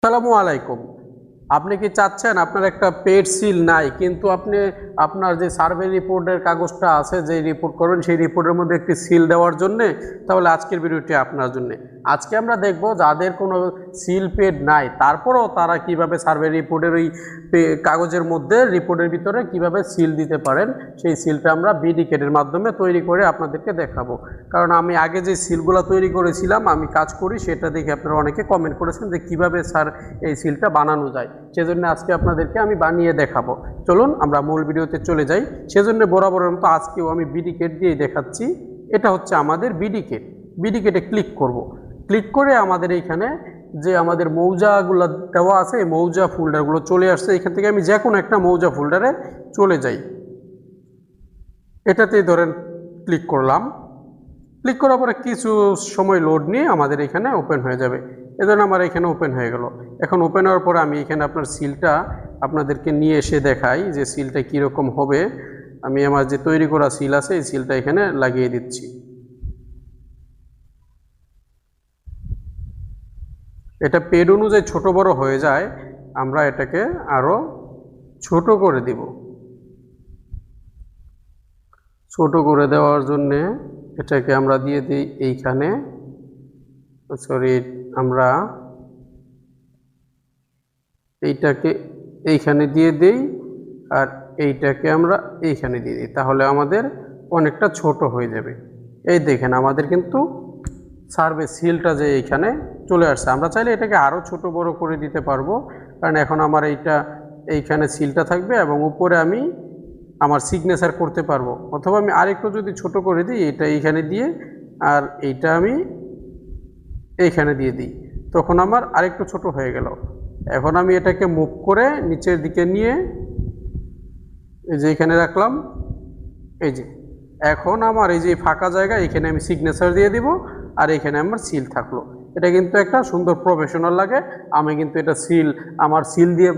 আসসালামু আলাইকুম। আপনি কি চাচ্ছেন আপনার একটা পেড সিল নাই, কিন্তু আপনি আপনার যে সার্ভে রিপোর্টের কাগজটা আছে, যে রিপোর্ট করবেন সেই রিপোর্টের মধ্যে একটি সিল দেওয়ার জন্যে? তাহলে আজকের ভিডিওটি আপনার জন্যে। আজকে আমরা দেখব যাদের কোনো সিল পেড নাই তারপরেও তারা কিভাবে সার্ভে রিপোর্টের ওই কাগজের মধ্যে রিপোর্টের ভিতরে কিভাবে সিল দিতে পারেন। সেই সিলটা আমরা বিডিকেটের মাধ্যমে তৈরি করে আপনাদেরকে দেখাবো। কারণ আমি আগে যে সিলগুলো তৈরি করেছিলাম, আমি কাজ করি, সেটা দেখে আপনারা অনেকে কমেন্ট করেছেন যে কিভাবে স্যার এই সিলটা বানানো যায়। সেজন্য আজকে আপনাদেরকে আমি বানিয়ে দেখাবো। চলুন আমরা মূল ভিডিওতে চলে যাই। সেজন্য বরাবরের মতো আজকেও আমি বিডিকেট দিয়ে দেখাচ্ছি। এটা হচ্ছে আমাদের বিডিকেট। বিডিকেটে ক্লিক করব। ক্লিক করে আমাদের এইখানে যে আমাদের মৌজাগুলো দেওয়া আছে, এই মৌজা ফোল্ডারগুলো চলে আসছে। এখান থেকে আমি যে কোনো একটা মৌজা ফোল্ডারে চলে যাই। এটাতেই ধরেন ক্লিক করলাম। ক্লিক করার পরে কিছু সময় লোড নিয়ে আমাদের এখানে ওপেন হয়ে যাবে। এজন্য আমার এখানে ওপেন হয়ে গেল। এখন ওপেন হওয়ার পরে আমি এখানে আপনার সিলটা আপনাদেরকে নিয়ে এসে দেখাই যে সিলটা কীরকম হবে। আমি আমার যে তৈরি করা সিল আছে এই সিলটা এখানে লাগিয়ে দিচ্ছি। এটা পেড অনুযায়ী ছোট বড় হয়ে যায়, আমরা এটাকে আরও ছোট করে দিব। ছোট করে দেওয়ার জন্যে এটাকে আমরা দিয়ে দিই এইখানে, আমরা এইটাকে এইখানে দিয়ে দিই আর এইটাকে আমরা এইখানে দিয়ে দিই। তাহলে আমাদের অনেকটা ছোট হয়ে যাবে। এই দেখেন আমাদের কিন্তু সার্ভে সিলটা যে এইখানে চলে আসছে। আমরা চাইলে এটাকে আরও ছোট বড় করে দিতে পারবো, কারণ এখন আমার এইখানে সিলটা থাকবে এবং উপরে আমি আমার সিগনেচার করতে পারবো। অথবা আমি আরেকটু যদি ছোট করে দিই, এটা এইখানে দিয়ে আর এইটা আমি এইখানে দিয়ে দিই, তখন আমার আরেকটু ছোট হয়ে গেল। এখন আমি এটাকে মুভ করে নিচের দিকে নিয়ে এই যে এখানে রাখলাম। এই যে এখন আমার এই যে ফাঁকা জায়গা, এখানে আমি সিগনেচার দিয়ে দিব আর এখানে আমার সিল থাকলো। এটা কিন্তু একটা সুন্দর প্রফেশনাল লাগে। আমি কিন্তু এটা আমার সিল দিয়ে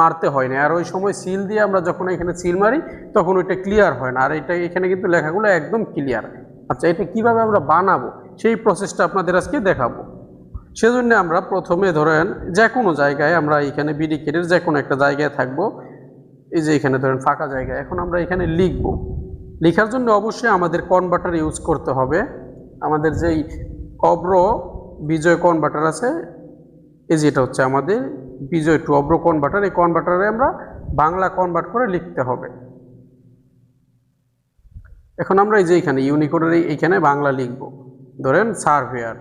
মারতে হয় না। আর ওই সময় সিল দিয়ে আমরা যখন এখানে সিল মারি তখন ওইটা ক্লিয়ার হয় না। আর এটা এখানে কিন্তু লেখাগুলো একদম ক্লিয়ার। আচ্ছা, এটা কিভাবে আমরা বানাবো সেই প্রসেসটা আপনাদের আজকে দেখাবো। সেজন্য আমরা প্রথমে ধরেন যে কোনো জায়গায়, আমরা এখানে বিডিকেটের যে কোনো একটা জায়গায় থাকবো। এই যে এখানে ধরেন ফাঁকা জায়গা, এখন আমরা এখানে লিখব। লেখার জন্য অবশ্যই আমাদের কনভার্টার ইউজ করতে হবে। আমাদের যেই অব্র বিজয় কনভার্টার আছে, এই যেটা হচ্ছে আমাদের বিজয় টু অব্র কনভার্টার। এই কনভার্টারে আমরা বাংলা কনভার্ট করে লিখতে হবে। এখন আমরা এই যে এখানে ইউনিকোডের এইখানে বাংলা লিখব। ধরেন সার্ভেয়ার।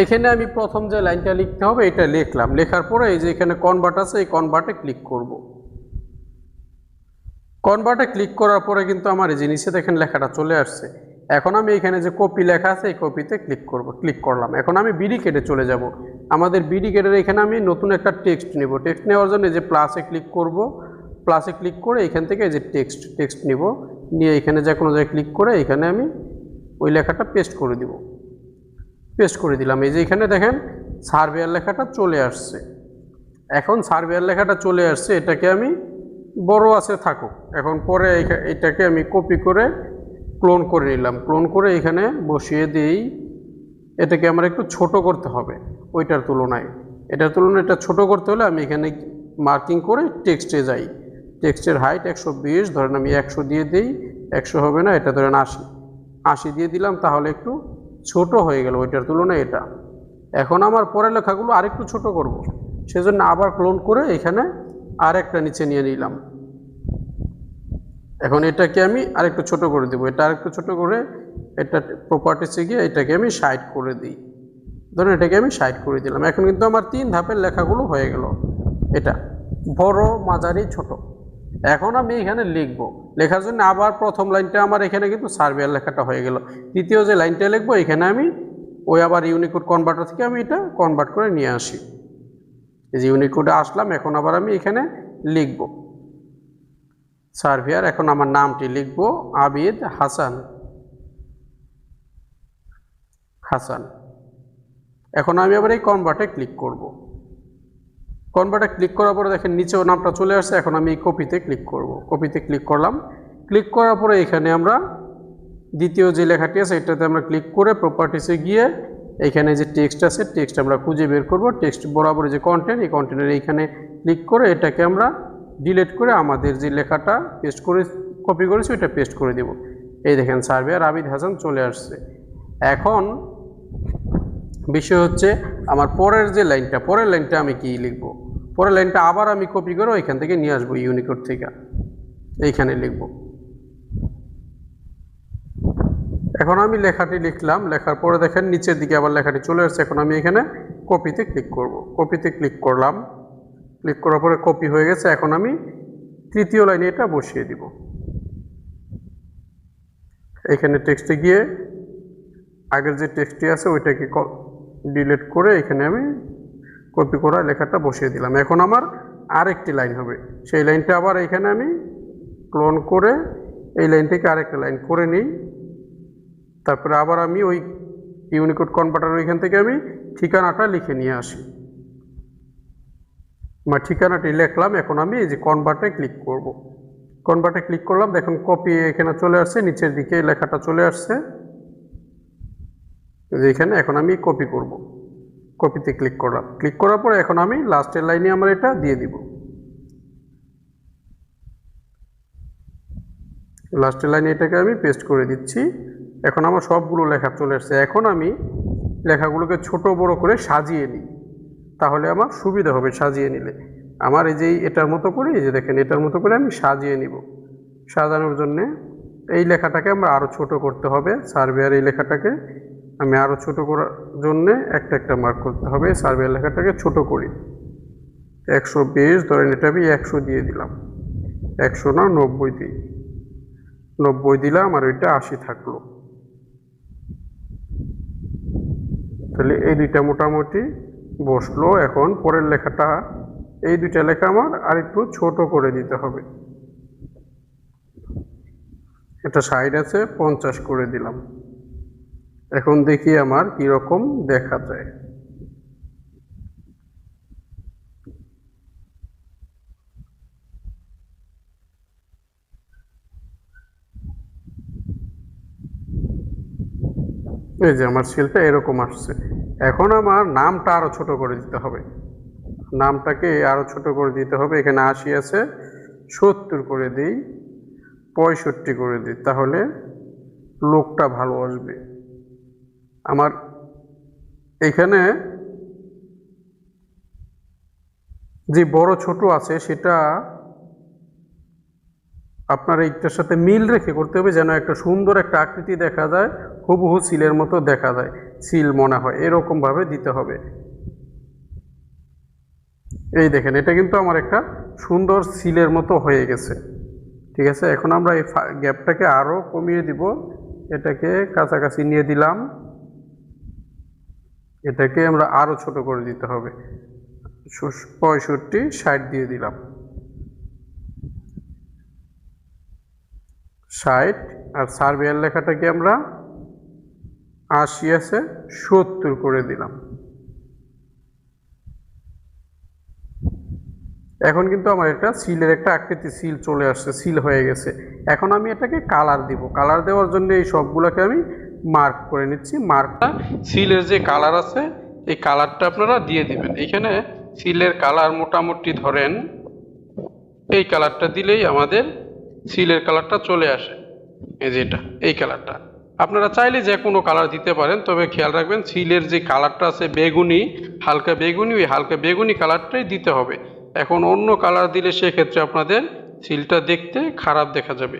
এখানে আমি প্রথম যে লাইনটা লিখতে হবে এটা লিখলাম। লেখার পরে এই যে এখানে কনভার্ট আছে, এই কনভার্টে ক্লিক করব। কনভার্টে ক্লিক করার পরে কিন্তু আমার এই যে নিচে দেখেন লেখাটা চলে আসছে। এখন আমি এখানে যে কপি লেখা আছে এই কপিতে ক্লিক করব। ক্লিক করলাম। এখন আমি বিডিকেটে চলে যাব। আমাদের বিডিকেটের এখানে আমি নতুন একটা টেক্সট নেব। টেক্সট নেওয়ার জন্য যে প্লাসে ক্লিক করব। প্লাসে ক্লিক করে এখান থেকে এই যে টেক্সট নেব। নিয়ে এখানে যে কোনো জায়গায় ক্লিক করে এখানে আমি ওই লেখাটা পেস্ট করে দিব। পেস্ট করে দিলাম। এই যে এখানে দেখেন সার্ভেয়ার লেখাটা চলে আসছে। এখন সার্ভেয়ার লেখাটা চলে আসছে, এটাকে আমি বড় আছে থাকুক। এখন পরে এটাকে আমি কপি করে ক্লোন করে নিলাম। ক্লোন করে এখানে বসিয়ে দিই। এটাকে আমার একটু ছোট করতে হবে ওইটার তুলনায়। এটার তুলনায় এটা ছোট করতে হলে আমি এখানে মার্কিং করে টেক্সটে যাই। টেক্সটের হাইট 120, ধরেন আমি 100 দিয়ে দিই। 100 হবে না, এটা ধরেন 80 দিয়ে দিলাম। তাহলে একটু ছোট হয়ে গেল ওইটার তুলনায় এটা। এখন আমার পরের লেখাগুলো আরেকটু ছোট করব, সেজন্য আবার ক্লোন করে এখানে আরেকটা নিচে নিয়ে নিলাম। এখন এটাকে আমি আরেকটু ছোট করে দেবো। এটা আরেকটু ছোট করে এটা প্রপার্টিসে গিয়ে এটাকে আমি 60 করে দিই। ধরুন এটাকে আমি 60 করে দিলাম। এখন কিন্তু আমার 3 ধাপের লেখাগুলো হয়ে গেল। এটা বড়, মাঝারি, ছোট। এখন আমি এখানে লিখব। লেখার জন্য আবার প্রথম লাইনটা আমার এখানে কিন্তু সার্ভেয়ার লেখাটা হয়ে গেল। দ্বিতীয় যে লাইনটা লিখবো এখানে আমি ওই আবার ইউনিকোড কনভার্টার থেকে আমি এটা কনভার্ট করে নিয়ে আসি। এই যে ইউনিকোডে আসলাম। এখন আবার আমি এখানে লিখব সার্ভেয়ার। এখন আমার নামটি লিখব আবিদ হাসান। এখন আমি আবার এই কনভার্টে ক্লিক করব। কনভার্টে ক্লিক করার পরে দেখেন নিচেও নামটা চলে আসছে। এখন আমি এই কপিতে ক্লিক করব। কপিতে ক্লিক করলাম। ক্লিক করার পরে এখানে আমরা দ্বিতীয় যে লেখাটি আছে এটাতে আমরা ক্লিক করে প্রপার্টিসে গিয়ে এইখানে যে টেক্সট আছে টেক্সট আমরা খুঁজে বের করব। টেক্সট বরাবর যে কন্টেন্ট, এই কন্টেন্টের এইখানে ক্লিক করে এটাকে আমরা ডিলিট করে আমাদের যে লেখাটা পেস্ট করে কপি করেছি ওইটা পেস্ট করে দেব। এই দেখেন সার্ভেয়ার আবিদ হাসান চলে আসছে। এখন বিষয় হচ্ছে আমার পরের লাইনটা আমি কি লিখব? পরের লাইনটা আবার আমি কপি করে ওইখান থেকে নিয়ে আসবো, ইউনিকোড থেকে এইখানে লিখব। এখন আমি লেখাটি লিখলাম, লেখার পরে দেখেন নিচের দিকে আবার লেখাটি চলে আসছে। এখন আমি এখানে কপিতে ক্লিক করব। কপিতে ক্লিক করলাম, ক্লিক করার পরে কপি হয়ে গেছে। এখন আমি তৃতীয় লাইনে এটা বসিয়ে দিব। এখানে টেক্সটে গিয়ে আগের যে টেক্সটটি আছে ওইটাকে ডিলিট করে এখানে আমি কপি করা লেখাটা বসিয়ে দিলাম। এখন আমার আরেকটি লাইন হবে, সেই লাইনটা আবার এখানে আমি ক্লোন করে এই লাইন থেকে আরেকটা লাইন করে নিই। তারপরে আবার আমি ওই ইউনিকোড কনভার্টার ওইখান থেকে আমি ঠিকানাটা লিখে নিয়ে আসি। আমার ঠিকানাটি লিখলাম। এখন আমি এই যে কনভার্টে ক্লিক করব। কনভার্টে ক্লিক করলাম, দেখুন কপি এখানে চলে আসছে, নিচের দিকে লেখাটা চলে আসছে এখানে। এখন আমি কপি করব। কপিতে ক্লিক করলাম, ক্লিক করার পরে এখন আমি লাস্টের লাইনে আমরা এটা দিয়ে দিব। লাস্টের লাইনে এটাকে আমি পেস্ট করে দিচ্ছি। এখন আমার সবগুলো লেখা চলে আসছে। এখন আমি লেখাগুলোকে ছোট বড় করে সাজিয়ে নিই, তাহলে আমার সুবিধা হবে সাজিয়ে নিলে। আমার এই যে এটার মতো করে, এই যে দেখেন এটার মতো করে আমি সাজিয়ে নিব। সাজানোর জন্যে এই লেখাটাকে আমরা আরও ছোট করতে হবে। সার্ভেয়ার এই লেখাটাকে আমি আরও ছোট করার জন্যে একটা একটা মার্ক করতে হবে। সার্ভেয়ার লেখাটাকে ছোট করি, 120 ধরেন, এটা আমি 100 দিয়ে দিলাম। 100 না 90 দিই, 90 দিলাম, আর ওইটা 80 থাকলো। তাহলে এই দুইটা মোটামুটি বসলো। এখন পরের লেখাটা, এই দুইটা লেখা আমার আরেকটু ছোট করে দিতে হবে। এটা 60 আছে, 50 করে দিলাম। এখন দেখি আমার কিরকম দেখা যায়। এই যে আমার সেলটা এরকম আসছে। এখন আমার নামটা আরো ছোট করে দিতে হবে, নামটাকে আরো ছোট করে দিতে হবে। এখানে 80 আছে, 70 করে দিই, 65 করে দিই, তাহলে লোকটা ভালো আসবে। আমার এখানে যে বড় ছোট আছে সেটা আপনার এইটার সাথে মিল রেখে করতে হবে, যেন একটা সুন্দর একটা আকৃতি দেখা যায়, হুবহু সিলের মতো দেখা যায়, সিল মনে হয়, এরকম ভাবে দিতে হবে। এই দেখেন এটা কিন্তু আমার একটা সুন্দর সিলের মতো হয়ে গেছে। ঠিক আছে, এখন আমরা এই গ্যাপটাকে আরো কমিয়ে দিব, এটাকে কাছাকাছি নিয়ে দিলাম, এটাকে আমরা আরো ছোট করে দিতে হবে, 65 60 দিয়ে দিলাম, 60। আর সার্ভেয়ার লেখাটাকে আমরা 80 আছে, 70 করে দিলাম। এখন কিন্তু আমার এটা সিলের একটা আকৃতি, সিল চলে আসছে, সিল হয়ে গেছে। এখন আমি এটাকে কালার দিব। কালার দেওয়ার জন্য এই সবগুলোকে আমি মার্ক করে নিচ্ছি। মার্কটা সিলের যে কালার আছে এই কালারটা আপনারা দিয়ে দিবেন। এখানে সিলের কালার মোটামুটি ধরেন এই কালারটা দিলেই আমাদের সিলের কালারটা চলে আসে। এই যে এটা, এই কালারটা আপনারা চাইলে যে কোনো কালার দিতে পারেন, তবে খেয়াল রাখবেন সিলের যে কালারটা আছে বেগুনি, হালকা বেগুনি, ওই হালকা বেগুনি কালারটাই দিতে হবে। এখন অন্য কালার দিলে সেক্ষেত্রে আপনাদের সিলটা দেখতে খারাপ দেখা যাবে।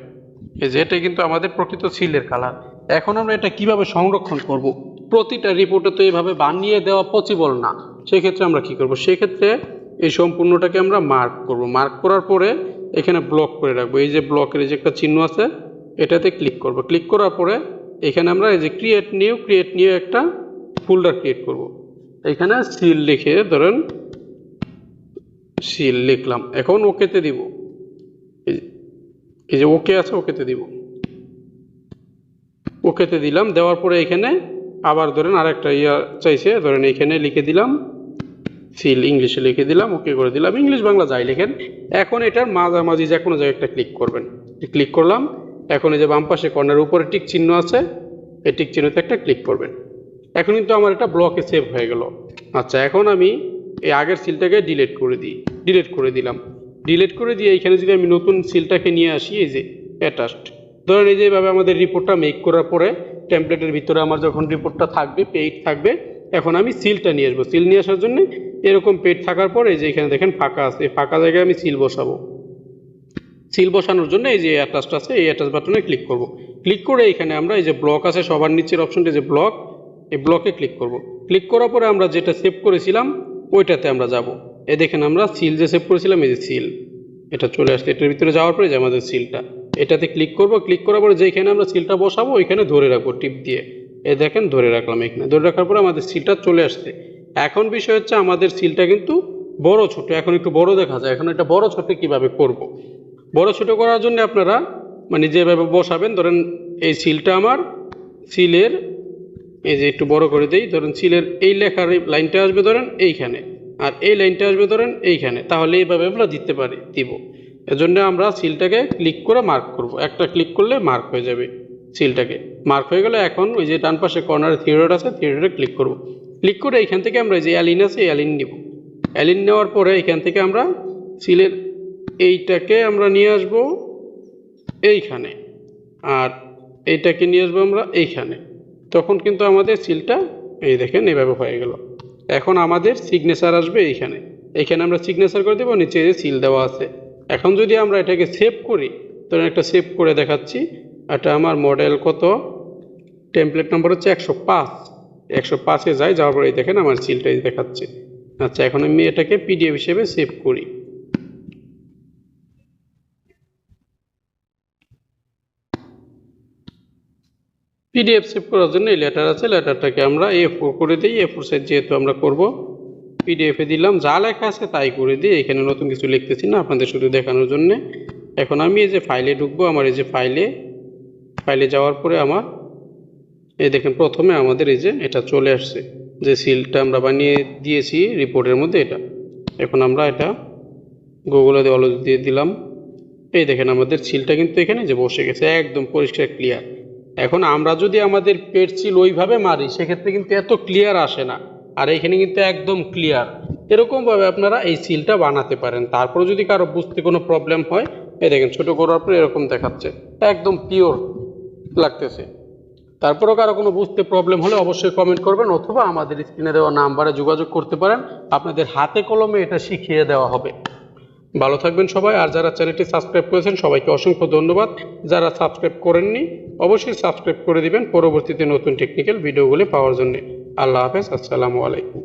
এই যে এটা কিন্তু আমাদের প্রকৃত সিলের কালার। এখন আমরা এটা কিভাবে সংরক্ষণ করব? প্রতিটা রিপোর্টে তো এইভাবে বানিয়ে দেওয়া পসিবল না। সেক্ষেত্রে আমরা কি করব? সেক্ষেত্রে এই সম্পূর্ণটাকে আমরা মার্ক করব। মার্ক করার পরে এখানে ব্লক করে রাখবো। এই যে ব্লকের যে একটা চিহ্ন আছে এটাতে ক্লিক করব। ক্লিক করার পরে এখানে আমরা এই যে ক্রিয়েট নিউ একটা ফোল্ডার ক্রিয়েট করব। এখানে সিল লিখে ধরেন সিল লিখলাম। এখন ওকেতে দিব, এই যে ওকে আছে ওকেতে দিব, ওকেতে দিলাম। দেওয়ার পরে এখানে আবার ধরেন আরেকটা চাইছে, ধরেন এখানে লিখে দিলাম সিল, ইংলিশে লিখে দিলাম, ওকে করে দিলাম, ইংলিশ বাংলা যাই লেখেন। এখন এটার মাঝামাঝি যে কোনো জায়গায় একটা ক্লিক করবেন। ক্লিক করলাম। এখন এই যে বাম পাশে কর্নারের উপরে টিক চিহ্ন আছে, এই টিক চিহ্নতে একটা ক্লিক করবেন। এখন কিন্তু আমার এটা ব্লকে সেভ হয়ে গেল। আচ্ছা, এখন আমি এই আগের সিলটাকে ডিলিট করে দিলাম। ডিলিট করে দিয়ে এইখানে যদি আমি নতুন সিলটাকে নিয়ে আসি, এই যে অ্যাটাচড, ধরেন এই যেভাবে আমাদের রিপোর্টটা মেক করার পরে টেমপ্লেটের ভিতরে আমার যখন রিপোর্টটা থাকবে, পেইড থাকবে, এখন আমি সিলটা নিয়ে আসবো। সিল নিয়ে আসার জন্য এরকম পেইড থাকার পরে যে এখানে দেখেন ফাঁকা আছে, এই ফাঁকা জায়গায় আমি সিল বসাবো। সিল বসানোর জন্য এই যে অ্যাটাচড আছে, এই অ্যাটাচ বাটনে ক্লিক করব। ক্লিক করে এখানে আমরা এই যে ব্লক আছে সবার নিচের অপশনটা, যে ব্লক, এই ব্লকে ক্লিক করব। ক্লিক করার পরে আমরা যেটা সেভ করেছিলাম ওইটাতে আমরা যাব। এই দেখেন আমরা সিল যে সেভ করেছিলাম, এই যে সিল, এটা চলে আসছে। এটার ভিতরে যাওয়ার পরে যে আমাদের সিলটা, এটাতে ক্লিক করব। ক্লিক করার পরে যেখানে আমরা সিলটা বসাবো ওইখানে ধরে রাখবো টিপ দিয়ে। এই দেখেন ধরে রাখলাম, এখানে ধরে রাখার পরে আমাদের সিলটা চলে আসছে। এখন বিষয় হচ্ছে আমাদের সিলটা কিন্তু বড় ছোট, এখন একটু বড় দেখা যায়। এখন এটা বড় ছোট কিভাবে করব? বড় ছোট করার জন্য আপনারা মানে যেভাবে বসাবেন, ধরেন এই সিলটা আমার সিলের, এই যে একটু বড় করে দেই, ধরেন সিলের এই লেখার লাইনটা আসবে ধরেন এইখানে, আর এই লাইনটা আসবে ধরেন এইখানে, তাহলে এইভাবে আমরা দিব। এজন্য আমরা সিলটাকে ক্লিক করে মার্ক করব। একটা ক্লিক করলে মার্ক হয়ে যাবে, সিলটাকে মার্ক হয়ে গেলে এখন ওই যে ডান পাশে কর্নারে থ্রি ডট আছে, থ্রি ডটে ক্লিক করব। ক্লিক করে এইখান থেকে আমরা যে অ্যালিন আছে, অ্যালিন নিব। অ্যালিন নেওয়ার পরে এইখান থেকে আমরা সিলের এইটাকে আমরা নিয়ে আসব এইখানে, আর এইটাকে নিয়ে আসবো আমরা এইখানে। তখন কিন্তু আমাদের সিলটা এই দেখেন এইভাবে হয়ে গেল। এখন আমাদের সিগনেচার আসবে এইখানে, এইখানে আমরা সিগনেচার করে দেবো, নিচে যে সিল দেওয়া আছে। এখন যদি আমরা এটাকে সেভ করি, ধরেন একটা সেভ করে দেখাচ্ছি। এটা আমার মডেল কত, টেমপ্লেট নাম্বার হচ্ছে 105। 105-এ যাওয়ার পরে দেখেন আমার সিলটাই দেখাচ্ছে। আচ্ছা, এখন আমি এটাকে পিডিএফ হিসেবে সেভ করি। পিডিএফ সেভ করার জন্য এই লেটার আছে, লেটারটাকে আমরা A4 করে দিই। A4 সাইজ যেহেতু আমরা করব, পিডিএফে দিলাম, যা লেখা আছে তাই করে দিই। এখানে নতুন কিছু লিখতেছি না, আপনাদের শুধু দেখানোর জন্য। এখন আমি এই যে ফাইলে ঢুকবো, আমার এই যে ফাইলে যাওয়ার পরে আমার এই দেখেন প্রথমে আমাদের এই যে এটা চলে আসছে, যে সিলটা আমরা বানিয়ে দিয়েছি রিপোর্টের মধ্যে এটা। এখন আমরা এটা গুগলে দিয়ে দিলাম। এই দেখেন আমাদের সিলটা কিন্তু এখানে যে বসে গেছে, একদম পরিষ্কার ক্লিয়ার। এখন আমরা যদি আমাদের পেট সিল ওইভাবে মারি, সেক্ষেত্রে কিন্তু এত ক্লিয়ার আসে না, আর এখানে কিন্তু একদম ক্লিয়ার। এরকমভাবে আপনারা এই সিলটা বানাতে পারেন। তারপরে যদি কারো বুঝতে কোনো প্রবলেম হয়, এই দেখেন ছোটো করার পরে এরকম দেখাচ্ছে, একদম পিওর লাগতেছে। তারপরেও কারো কোনো বুঝতে প্রবলেম হলে অবশ্যই কমেন্ট করবেন, অথবা আমাদের স্ক্রিনে দেওয়া নাম্বারে যোগাযোগ করতে পারেন। আপনাদের হাতে কলমে এটা শিখিয়ে দেওয়া হবে। ভালো থাকবেন সবাই। আর যারা চ্যানেলটি সাবস্ক্রাইব করেছেন সবাইকে অসংখ্য ধন্যবাদ। যারা সাবস্ক্রাইব করেননি অবশ্যই সাবস্ক্রাইব করে দিবেন পরবর্তীতে নতুন টেকনিক্যাল ভিডিওগুলি পাওয়ার জন্য। আল্লাহ হাফেজ, আসসালামু আলাইকুম।